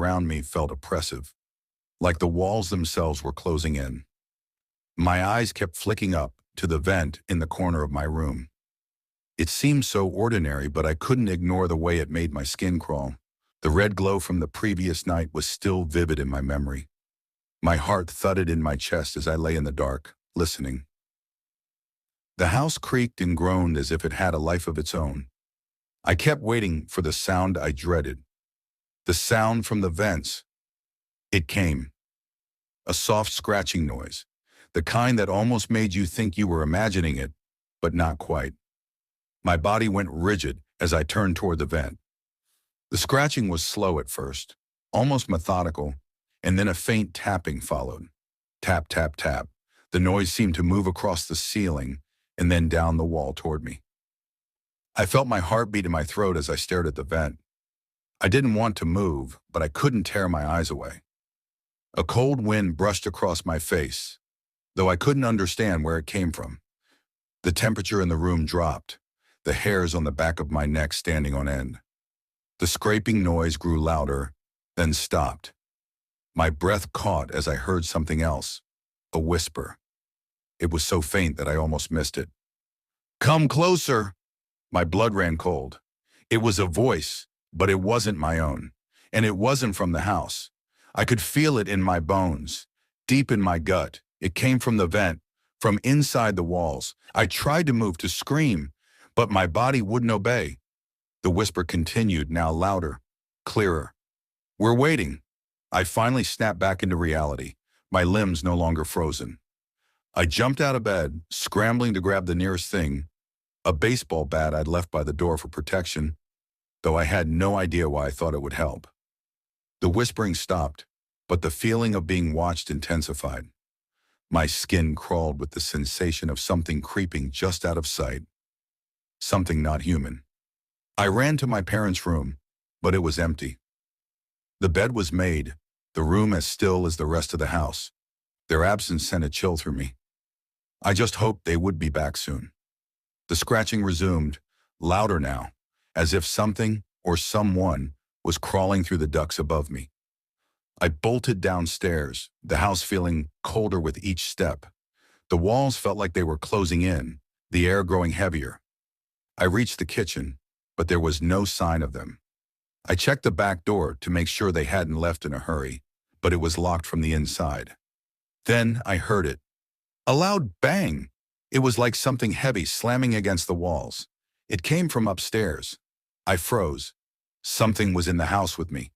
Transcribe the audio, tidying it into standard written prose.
around me felt oppressive, like the walls themselves were closing in. My eyes kept flicking up to the vent in the corner of my room. It seemed so ordinary, but I couldn't ignore the way it made my skin crawl. The red glow from the previous night was still vivid in my memory. My heart thudded in my chest as I lay in the dark, listening. The house creaked and groaned as if it had a life of its own. I kept waiting for the sound I dreaded. The sound from the vents. It came. A soft scratching noise, the kind that almost made you think you were imagining it, but not quite. My body went rigid as I turned toward the vent. The scratching was slow at first, almost methodical, and then a faint tapping followed. Tap, tap, tap. The noise seemed to move across the ceiling and then down the wall toward me. I felt my heart beat in my throat as I stared at the vent. I didn't want to move, but I couldn't tear my eyes away. A cold wind brushed across my face, though I couldn't understand where it came from. The temperature in the room dropped, the hairs on the back of my neck standing on end. The scraping noise grew louder, then stopped. My breath caught as I heard something else, a whisper. It was so faint that I almost missed it. "Come closer!" My blood ran cold. It was a voice, but it wasn't my own, and it wasn't from the house. I could feel it in my bones, deep in my gut. It came from the vent, from inside the walls. I tried to move, to scream, but my body wouldn't obey. The whisper continued, now louder, clearer. "We're waiting." I finally snapped back into reality, my limbs no longer frozen. I jumped out of bed, scrambling to grab the nearest thing, a baseball bat I'd left by the door for protection, though I had no idea why I thought it would help. The whispering stopped, but the feeling of being watched intensified. My skin crawled with the sensation of something creeping just out of sight, something not human. I ran to my parents' room, but it was empty. The bed was made, the room as still as the rest of the house. Their absence sent a chill through me. I just hoped they would be back soon. The scratching resumed, louder now, as if something or someone was crawling through the ducts above me. I bolted downstairs, the house feeling colder with each step. The walls felt like they were closing in, the air growing heavier. I reached the kitchen, but there was no sign of them. I checked the back door to make sure they hadn't left in a hurry, but it was locked from the inside. Then I heard it. A loud bang. It was like something heavy slamming against the walls. It came from upstairs. I froze. Something was in the house with me.